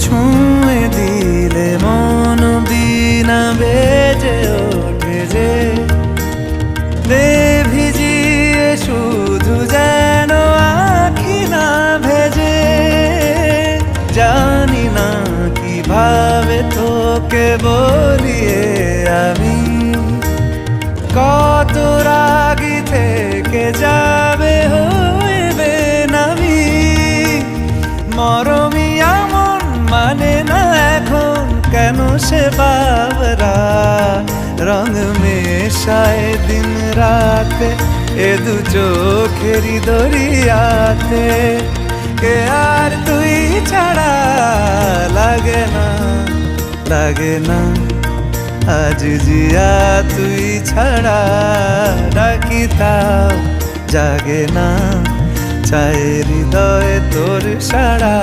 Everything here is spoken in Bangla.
ছুঁয়ে দিলে মন বিনা বেজে ওঠে যে ভিজিয়ে শুধু যেন আখি না ভেজে। জানি না কিভাবে তোকে বলিয়ে আমি কত রাগি থেকে যাবে হইবে নামি। মরমি এমন মানে না এখন কেন সে বাবরা রং মেশায় দিন রাতে এ দু চোখেরই দরিয়াতে। কে আর তুই ছাড়া লাগে না লাগে না আজ জিয়া তুই ছাড়া ডাকি তাও জাগে না চায় হৃদয় তোর সাড়া।